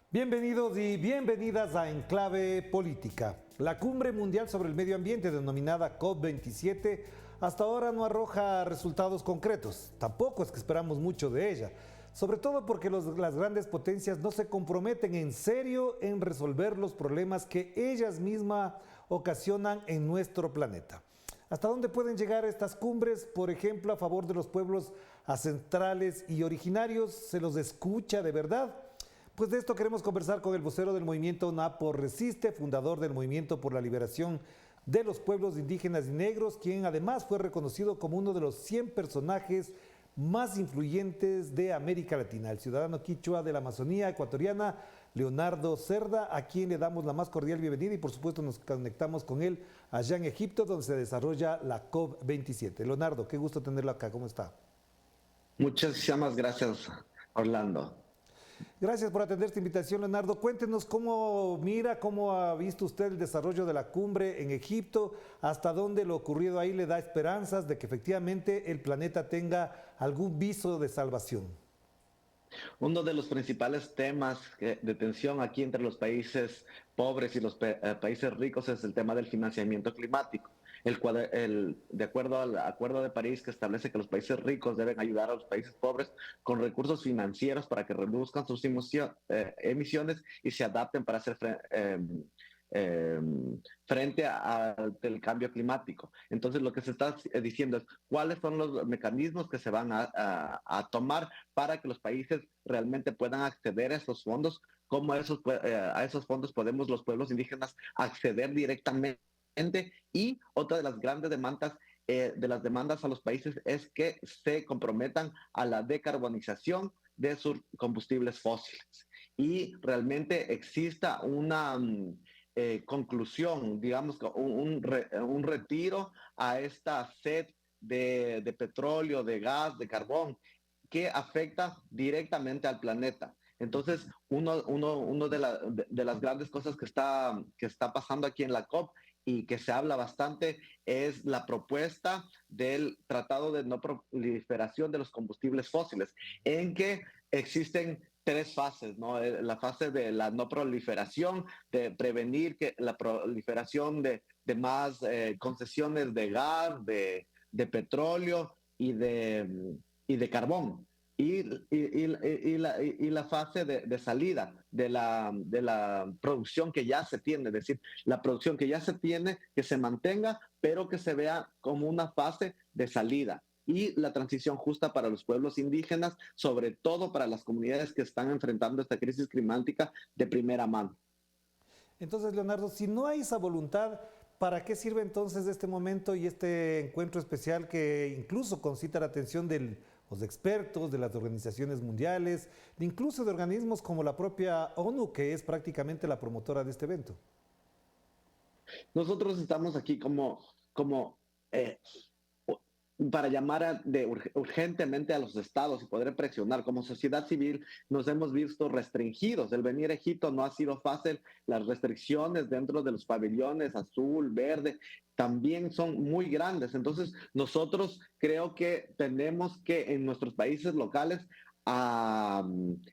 Bienvenidos y bienvenidas a Enclave Política. La cumbre mundial sobre el medio ambiente, denominada COP27, hasta ahora no arroja resultados concretos. Tampoco es que esperamos mucho de ella, sobre todo porque las grandes potencias no se comprometen en serio en resolver los problemas que ellas mismas ocasionan en nuestro planeta. ¿Hasta dónde pueden llegar estas cumbres? Por ejemplo, a favor de los pueblos ancestrales y originarios, ¿se los escucha de verdad? Pues de esto queremos conversar con el vocero del movimiento Napo Resiste, fundador del Movimiento por la Liberación de los Pueblos Indígenas y Negros, quien además fue reconocido como uno de los 100 personajes más influyentes de América Latina, el ciudadano quichua de la Amazonía ecuatoriana, Leonardo Cerda, a quien le damos la más cordial bienvenida y por supuesto nos conectamos con él allá en Egipto, donde se desarrolla la COP27. Leonardo, qué gusto tenerlo acá, ¿cómo está? Muchísimas gracias, Orlando. Gracias por atender esta invitación, Leonardo. Cuéntenos cómo mira, cómo ha visto usted el desarrollo de la cumbre en Egipto, hasta dónde lo ocurrido ahí le da esperanzas de que efectivamente el planeta tenga algún viso de salvación. Uno de los principales temas de tensión aquí entre los países pobres y los países ricos es el tema del financiamiento climático. De acuerdo al Acuerdo de París, que establece que los países ricos deben ayudar a los países pobres con recursos financieros para que reduzcan sus emisiones y se adapten para hacer eh, frente al cambio climático. Entonces, lo que se está diciendo es cuáles son los mecanismos que se van a tomar para que los países realmente puedan acceder a esos fondos, cómo a esos fondos podemos los pueblos indígenas acceder directamente. Y otra de las grandes demandas a los países es que se comprometan a la decarbonización de sus combustibles fósiles y realmente exista una conclusión, digamos, un retiro a esta sed de petróleo, de gas, de carbón, que afecta directamente al planeta. Entonces, uno de las grandes cosas que está pasando aquí en la COP y que se habla bastante es la propuesta del Tratado de No Proliferación de los Combustibles Fósiles, en que existen tres fases, ¿no? La fase de la no proliferación, de prevenir que la proliferación de más concesiones de gas, de petróleo y de carbón. Y la fase de salida de la producción que ya se tiene, es decir, la producción que ya se tiene, que se mantenga, pero que se vea como una fase de salida. Y la transición justa para los pueblos indígenas, sobre todo para las comunidades que están enfrentando esta crisis climática de primera mano. Entonces, Leonardo, si no hay esa voluntad, ¿para qué sirve entonces este momento y este encuentro especial que incluso concita la atención de los expertos, de las organizaciones mundiales, incluso de organismos como la propia ONU, que es prácticamente la promotora de este evento? Nosotros estamos aquí como para llamar urgentemente a los estados y poder presionar. Como sociedad civil nos hemos visto restringidos. El venir a Egipto no ha sido fácil. Las restricciones dentro de los pabellones azul, verde, también son muy grandes. Entonces nosotros creo que tenemos que en nuestros países locales a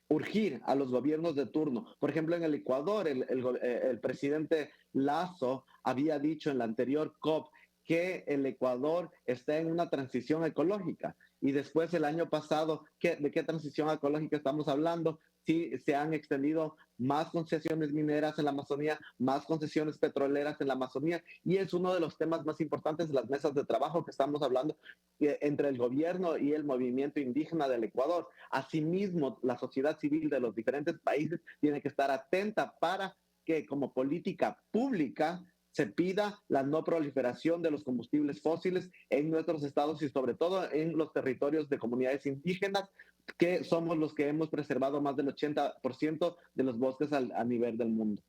urgir a los gobiernos de turno. Por ejemplo, en el Ecuador, el presidente Lazo había dicho en la anterior COP que el Ecuador está en una transición ecológica. Y después el año pasado, ¿de qué transición ecológica estamos hablando? Sí, se han extendido más concesiones mineras en la Amazonía, más concesiones petroleras en la Amazonía, y es uno de los temas más importantes de las mesas de trabajo que estamos hablando entre el gobierno y el movimiento indígena del Ecuador. Asimismo, la sociedad civil de los diferentes países tiene que estar atenta para que como política pública se pida la no proliferación de los combustibles fósiles en nuestros estados y sobre todo en los territorios de comunidades indígenas, que somos los que hemos preservado más del 80% de los bosques a nivel del mundo.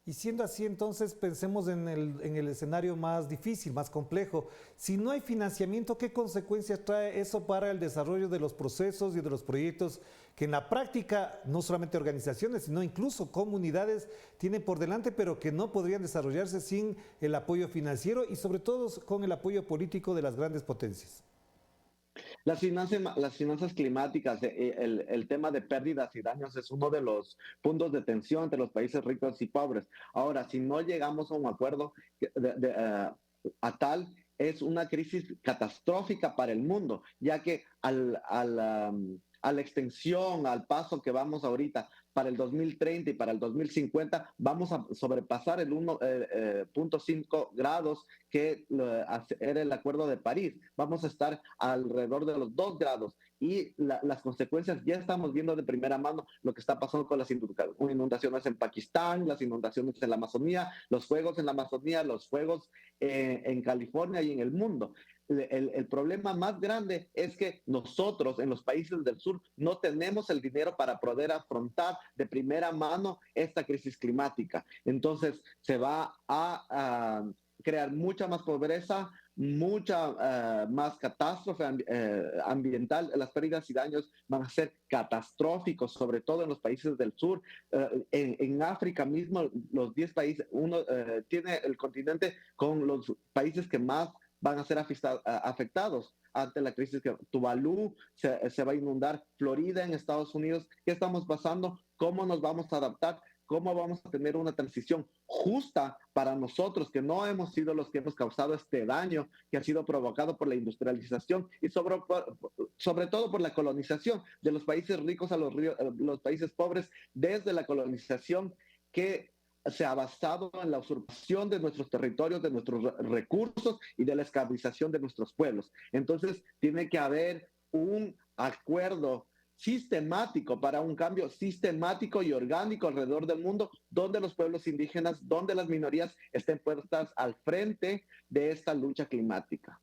Y siendo así, entonces pensemos en el escenario más difícil, más complejo. Si no hay financiamiento, ¿qué consecuencias trae eso para el desarrollo de los procesos y de los proyectos que en la práctica, no solamente organizaciones, sino incluso comunidades tienen por delante, pero que no podrían desarrollarse sin el apoyo financiero y sobre todo con el apoyo político de las grandes potencias? Las finanzas climáticas, el tema de pérdidas y daños es uno de los puntos de tensión entre los países ricos y pobres. Ahora, si no llegamos a un acuerdo a tal, es una crisis catastrófica para el mundo, ya que a la extensión, al paso que vamos ahorita para el 2030 y para el 2050, vamos a sobrepasar el 1.5 grados que era el Acuerdo de París. Vamos a estar alrededor de los 2 grados y las consecuencias ya estamos viendo de primera mano lo que está pasando con las inundaciones en Pakistán, las inundaciones en la Amazonía, los fuegos en la Amazonía, los fuegos en California y en el mundo. El problema más grande es que nosotros en los países del sur no tenemos el dinero para poder afrontar de primera mano esta crisis climática. Entonces se va a crear mucha más pobreza, mucha más catástrofe ambiental. Las pérdidas y daños van a ser catastróficos, sobre todo en los países del sur. En África mismo, los 10 países, uno tiene el continente con los países que más van a ser afectados ante la crisis. Que Tuvalu se va a inundar, Florida en Estados Unidos. ¿Qué estamos pasando? ¿Cómo nos vamos a adaptar? ¿Cómo vamos a tener una transición justa para nosotros, que no hemos sido los que hemos causado este daño que ha sido provocado por la industrialización y sobre todo por la colonización de los países ricos a los países pobres, desde la colonización que se ha basado en la usurpación de nuestros territorios, de nuestros recursos y de la esclavización de nuestros pueblos? Entonces, tiene que haber un acuerdo sistemático para un cambio sistemático y orgánico alrededor del mundo, donde los pueblos indígenas, donde las minorías estén puestas al frente de esta lucha climática.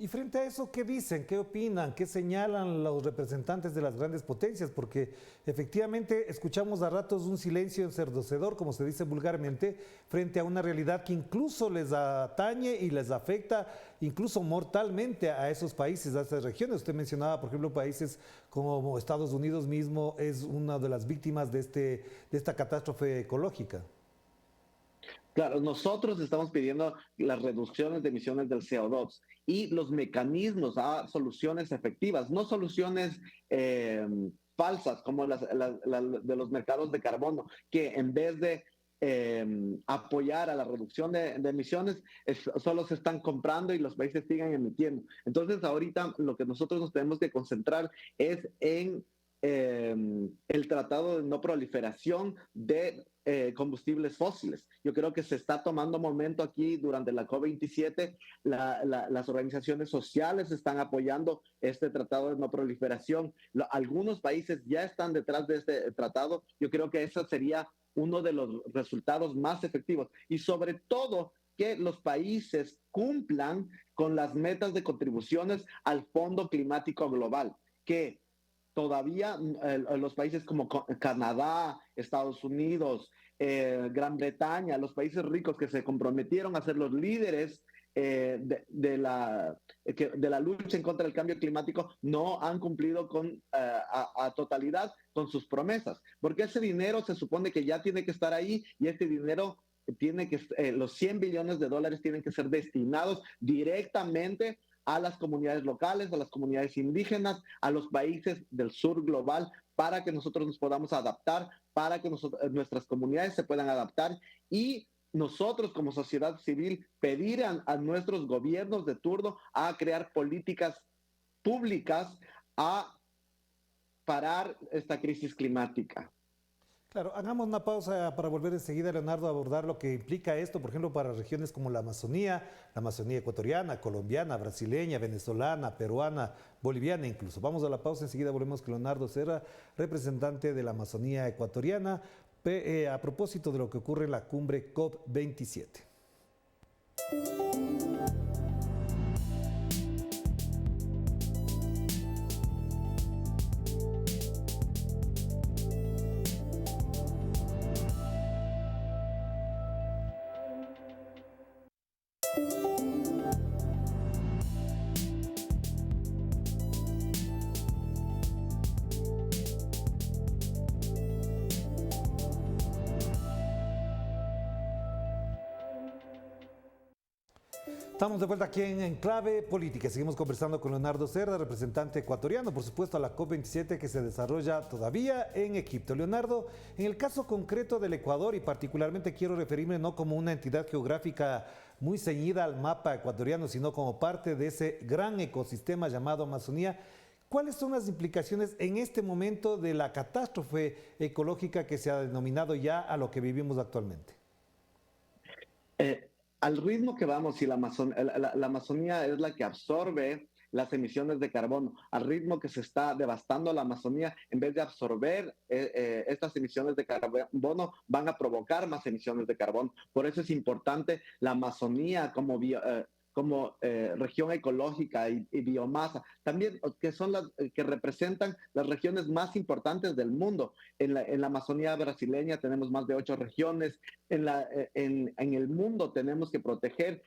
Y frente a eso, ¿qué dicen? ¿Qué opinan? ¿Qué señalan los representantes de las grandes potencias? Porque efectivamente escuchamos a ratos un silencio ensordecedor, como se dice vulgarmente, frente a una realidad que incluso les atañe y les afecta incluso mortalmente a esos países, a esas regiones. Usted mencionaba, por ejemplo, países como Estados Unidos mismo es una de las víctimas de esta catástrofe ecológica. Claro, nosotros estamos pidiendo las reducciones de emisiones del CO2 y los mecanismos a soluciones efectivas, no soluciones falsas como de los mercados de carbono, que en vez de apoyar a la reducción de emisiones, solo se están comprando y los países siguen emitiendo. Entonces, ahorita lo que nosotros nos tenemos que concentrar es en el tratado de no proliferación de combustibles fósiles. Yo creo que se está tomando momento aquí durante la COP27. Las organizaciones sociales están apoyando este tratado de no proliferación. Algunos países ya están detrás de este tratado. Yo creo que ese sería uno de los resultados más efectivos. Y sobre todo, que los países cumplan con las metas de contribuciones al Fondo Climático Global, que todavía los países como Canadá, Estados Unidos, Gran Bretaña, los países ricos que se comprometieron a ser los líderes de la lucha en contra del cambio climático, no han cumplido a totalidad con sus promesas, porque ese dinero se supone que ya tiene que estar ahí y este dinero los 100 billones de dólares tienen que ser destinados directamente a las comunidades locales, a las comunidades indígenas, a los países del sur global, para que nosotros nos podamos adaptar, para que nuestras comunidades se puedan adaptar y nosotros como sociedad civil pedir a nuestros gobiernos de turno a crear políticas públicas a parar esta crisis climática. Claro, hagamos una pausa para volver enseguida, Leonardo, a abordar lo que implica esto, por ejemplo, para regiones como la Amazonía ecuatoriana, colombiana, brasileña, venezolana, peruana, boliviana incluso. Vamos a la pausa, enseguida volvemos con Leonardo Serra, representante de la Amazonía ecuatoriana, a propósito de lo que ocurre en la cumbre COP27. Estamos de vuelta aquí en Clave Política. Seguimos conversando con Leonardo Cerda, representante ecuatoriano, por supuesto, a la COP27 que se desarrolla todavía en Egipto. Leonardo, en el caso concreto del Ecuador, y particularmente quiero referirme no como una entidad geográfica muy ceñida al mapa ecuatoriano, sino como parte de ese gran ecosistema llamado Amazonía, ¿cuáles son las implicaciones en este momento de la catástrofe ecológica que se ha denominado ya a lo que vivimos actualmente? Al ritmo que vamos, y la Amazonía es la que absorbe las emisiones de carbono, al ritmo que se está devastando la Amazonía, en vez de absorber estas emisiones de carbono, van a provocar más emisiones de carbono. Por eso es importante la Amazonía como región ecológica y biomasa, también que son las que representan las regiones más importantes del mundo. En la Amazonía brasileña tenemos más de 8 regiones, en el mundo tenemos que proteger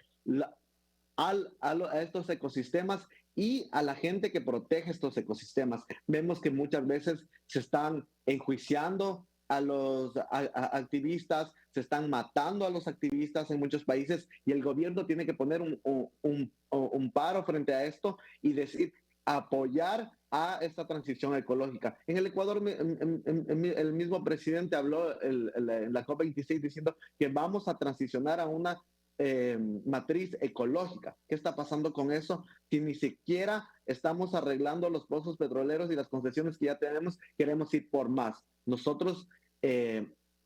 a estos ecosistemas y a la gente que protege estos ecosistemas. Vemos que muchas veces se están enjuiciando a los activistas, se están matando a los activistas en muchos países y el gobierno tiene que poner un paro frente a esto y decir, apoyar a esta transición ecológica. En el Ecuador, el mismo presidente habló en la COP26 diciendo que vamos a transicionar a una matriz ecológica. ¿Qué está pasando con eso? Si ni siquiera estamos arreglando los pozos petroleros y las concesiones que ya tenemos, queremos ir por más. Nosotros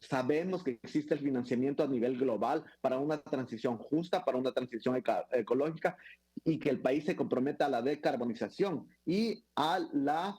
sabemos que existe el financiamiento a nivel global para una transición justa, para una transición ecológica y que el país se comprometa a la decarbonización y a la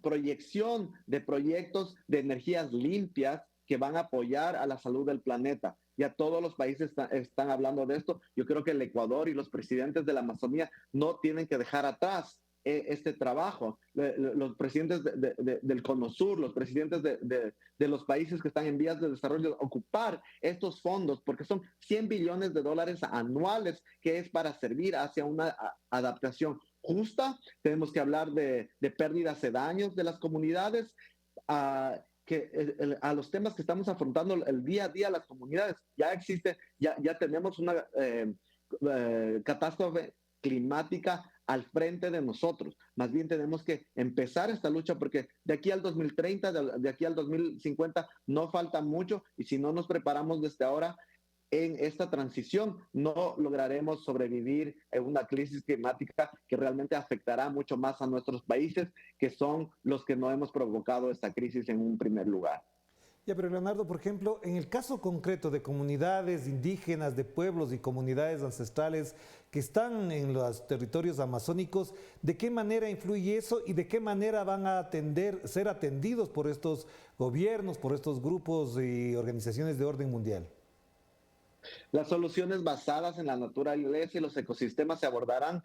proyección de proyectos de energías limpias que van a apoyar a la salud del planeta. Ya todos los países están hablando de esto. Yo creo que el Ecuador y los presidentes de la Amazonía no tienen que dejar atrás este trabajo. Los presidentes del Cono Sur, los presidentes de los países que están en vías de desarrollo, ocupar estos fondos, porque son 100 billones de dólares anuales que es para servir hacia una adaptación justa. Tenemos que hablar de pérdidas de daños de las comunidades, a los temas que estamos afrontando el día a día las comunidades. Ya tenemos una catástrofe climática al frente de nosotros. Más bien tenemos que empezar esta lucha porque de aquí al 2030, de aquí al 2050, no falta mucho y si no nos preparamos desde ahora en esta transición, no lograremos sobrevivir en una crisis climática que realmente afectará mucho más a nuestros países, que son los que no hemos provocado esta crisis en un primer lugar. Ya, pero Leonardo, por ejemplo, en el caso concreto de comunidades indígenas, de pueblos y comunidades ancestrales que están en los territorios amazónicos, ¿de qué manera influye eso y de qué manera van a ser atendidos por estos gobiernos, por estos grupos y organizaciones de orden mundial? Las soluciones basadas en la naturaleza y los ecosistemas abordarán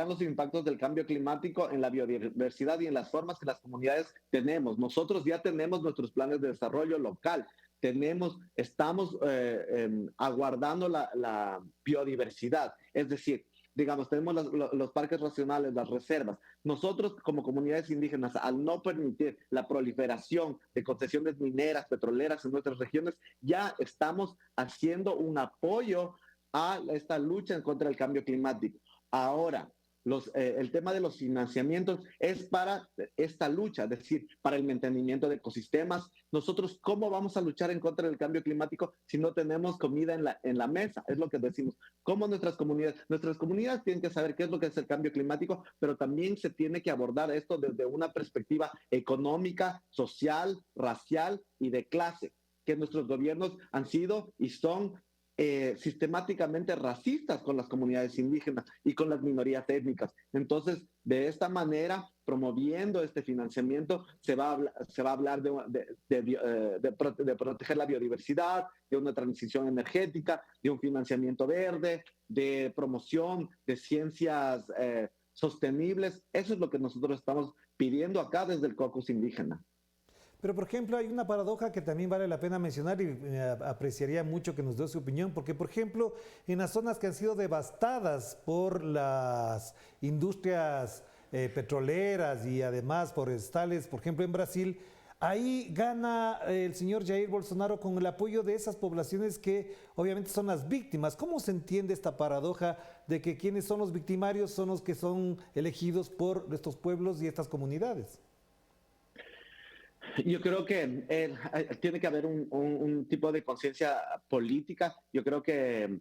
los impactos del cambio climático en la biodiversidad y en las formas que las comunidades tenemos. Nosotros ya tenemos nuestros planes de desarrollo local, estamos aguardando la biodiversidad, es decir, digamos, tenemos los parques nacionales, las reservas. Nosotros, como comunidades indígenas, al no permitir la proliferación de concesiones mineras, petroleras en nuestras regiones, ya estamos haciendo un apoyo a esta lucha en contra del cambio climático. Ahora, el tema de los financiamientos es para esta lucha, es decir, para el mantenimiento de ecosistemas. Nosotros, ¿cómo vamos a luchar en contra del cambio climático si no tenemos comida en la mesa? Es lo que decimos. ¿Cómo nuestras comunidades tienen que saber qué es lo que es el cambio climático, pero también se tiene que abordar esto desde una perspectiva económica, social, racial y de clase, que nuestros gobiernos han sido y son sistemáticamente racistas con las comunidades indígenas y con las minorías étnicas. Entonces, de esta manera, promoviendo este financiamiento, se va a hablar de proteger la biodiversidad, de una transición energética, de un financiamiento verde, de promoción de ciencias sostenibles. Eso es lo que nosotros estamos pidiendo acá desde el caucus indígena. Pero, por ejemplo, hay una paradoja que también vale la pena mencionar y apreciaría mucho que nos dé su opinión, porque, por ejemplo, en las zonas que han sido devastadas por las industrias petroleras y además forestales, por ejemplo, en Brasil, Ahí gana el señor Jair Bolsonaro con el apoyo de esas poblaciones que obviamente son las víctimas. ¿Cómo se entiende esta paradoja de que quienes son los victimarios son los que son elegidos por estos pueblos y estas comunidades? Yo creo que tiene que haber un tipo de conciencia política. Yo creo que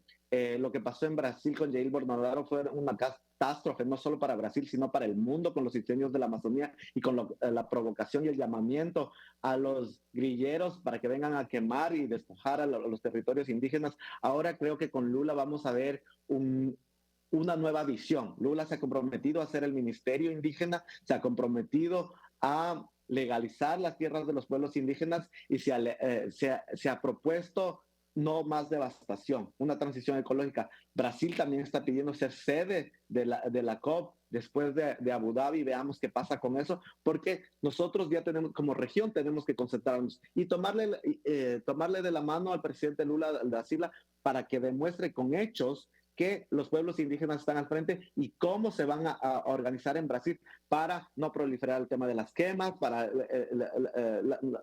lo que pasó en Brasil con Jair Bolsonaro fue una catástrofe, no solo para Brasil, sino para el mundo, con los incendios de la Amazonía y con la provocación y el llamamiento a los grilleros para que vengan a quemar y despojar a los territorios indígenas. Ahora creo que con Lula vamos a ver una nueva visión. Lula se ha comprometido a hacer el ministerio indígena, se ha comprometido a legalizar las tierras de los pueblos indígenas y se ha propuesto no más devastación, una transición ecológica. Brasil también está pidiendo ser sede de la COP después de Abu Dhabi. Veamos qué pasa con eso, porque nosotros ya tenemos, como región, tenemos que concentrarnos y tomarle de la mano al presidente Lula da Silva para que demuestre con hechos que los pueblos indígenas están al frente y cómo se van a organizar en Brasil para no proliferar el tema de las quemas, para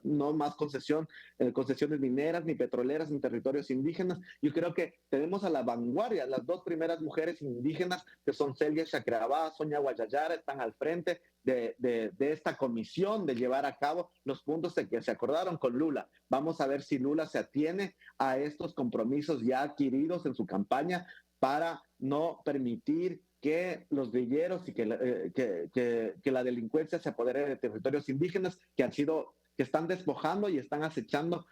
no más concesiones mineras, ni petroleras, ni territorios indígenas. Yo creo que tenemos a la vanguardia las dos primeras mujeres indígenas, que son Celia Chacrabá, Sonia Guayayara, están al frente de esta comisión de llevar a cabo los puntos que se acordaron con Lula. Vamos a ver si Lula se atiene a estos compromisos ya adquiridos en su campaña para no permitir que los guerrilleros y que la delincuencia se apodere de territorios indígenas que están despojando y están acechando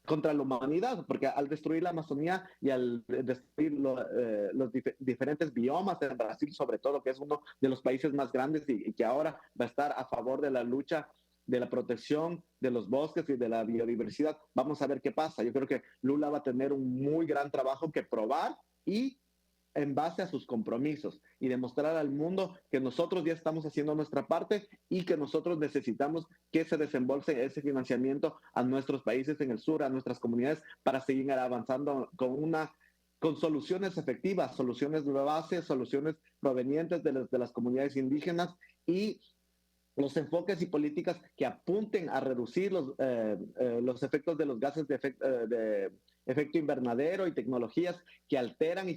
contra la humanidad, porque al destruir la Amazonía y al destruir los diferentes biomas en Brasil, sobre todo, que es uno de los países más grandes y que ahora va a estar a favor de la lucha de la protección de los bosques y de la biodiversidad, vamos a ver qué pasa. Yo creo que Lula va a tener un muy gran trabajo que probar y en base a sus compromisos y demostrar al mundo que nosotros ya estamos haciendo nuestra parte y que nosotros necesitamos que se desembolse ese financiamiento a nuestros países en el sur, a nuestras comunidades, para seguir avanzando con soluciones efectivas, soluciones de base, soluciones provenientes de las comunidades indígenas y los enfoques y políticas que apunten a reducir los efectos de los gases de efecto invernadero y tecnologías que alteran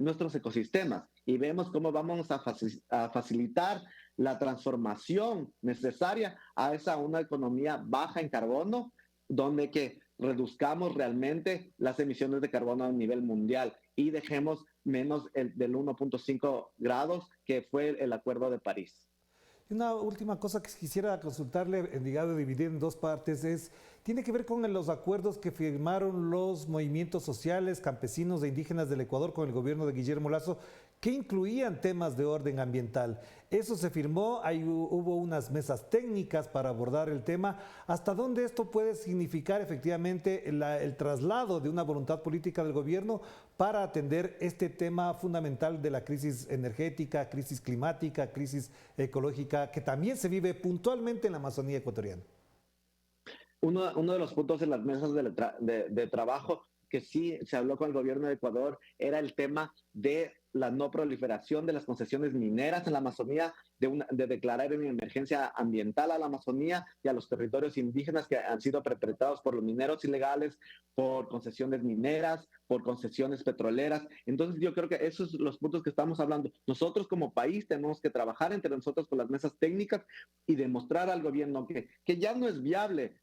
nuestros ecosistemas, y vemos cómo vamos a facilitar la transformación necesaria a una economía baja en carbono, donde que reduzcamos realmente las emisiones de carbono a nivel mundial y dejemos menos del 1.5 grados que fue el Acuerdo de París. Una última cosa que quisiera consultarle, digamos, dividir en dos partes, tiene que ver con los acuerdos que firmaron los movimientos sociales, campesinos e indígenas del Ecuador con el gobierno de Guillermo Lasso, que incluían temas de orden ambiental. Eso se firmó, hubo unas mesas técnicas para abordar el tema. ¿Hasta dónde esto puede significar efectivamente el traslado de una voluntad política del gobierno para atender este tema fundamental de la crisis energética, crisis climática, crisis ecológica, que también se vive puntualmente en la Amazonía ecuatoriana? Uno de los puntos en las mesas de trabajo que sí se habló con el gobierno de Ecuador era el tema de la no proliferación de las concesiones mineras en la Amazonía, de declarar una emergencia ambiental a la Amazonía y a los territorios indígenas que han sido perpetrados por los mineros ilegales, por concesiones mineras, por concesiones petroleras. Entonces yo creo que esos son los puntos que estamos hablando. Nosotros como país tenemos que trabajar entre nosotros con las mesas técnicas y demostrar al gobierno que ya no es viable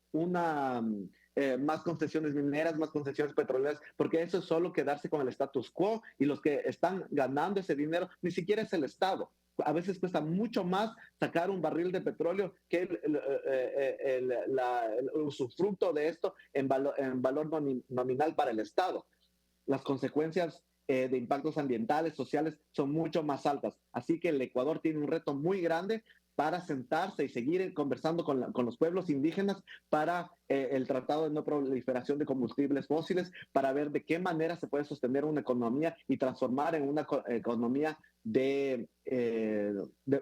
más concesiones mineras, más concesiones petroleras, porque eso es solo quedarse con el status quo, y los que están ganando ese dinero ni siquiera es el Estado. A veces cuesta mucho más sacar un barril de petróleo que el usufructo de esto en valor nominal para el Estado. Las consecuencias de impactos ambientales, sociales, son mucho más altas. Así que el Ecuador tiene un reto muy grande para sentarse y seguir conversando con los pueblos indígenas para el Tratado de No Proliferación de Combustibles Fósiles, para ver de qué manera se puede sostener una economía y transformar en una economía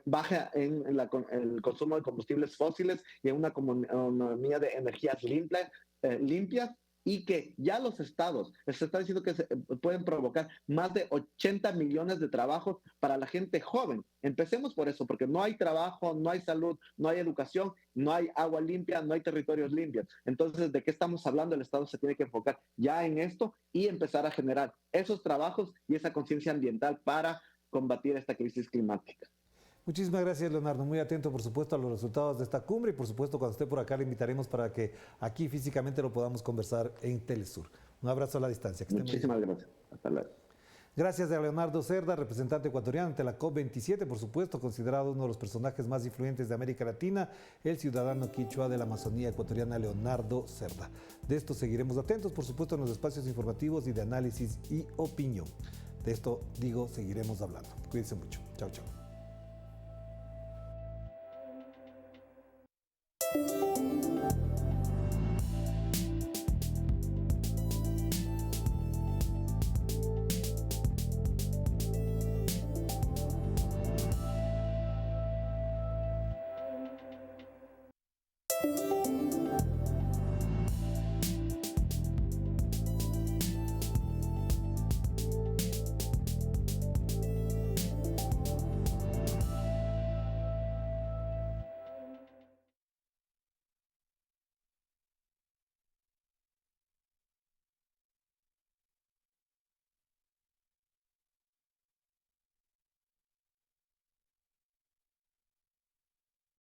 baja en el consumo de combustibles fósiles y en una economía de energías limpias, y que ya los estados se está diciendo que pueden provocar más de 80 millones de trabajos para la gente joven. Empecemos por eso, porque no hay trabajo, no hay salud, no hay educación, no hay agua limpia, no hay territorios limpios. Entonces, ¿de qué estamos hablando? El Estado se tiene que enfocar ya en esto y empezar a generar esos trabajos y esa conciencia ambiental para combatir esta crisis climática. Muchísimas gracias, Leonardo. Muy atento, por supuesto, a los resultados de esta cumbre y, por supuesto, cuando esté por acá le invitaremos para que aquí físicamente lo podamos conversar en Telesur. Un abrazo a la distancia. Muchísimas gracias. Hasta luego. Gracias a Leonardo Cerda, representante ecuatoriano ante la COP27, por supuesto, considerado uno de los personajes más influyentes de América Latina, el ciudadano quichua de la Amazonía ecuatoriana, Leonardo Cerda. De esto seguiremos atentos, por supuesto, en los espacios informativos y de análisis y opinión. De esto, digo, seguiremos hablando. Cuídense mucho. Chao, chao.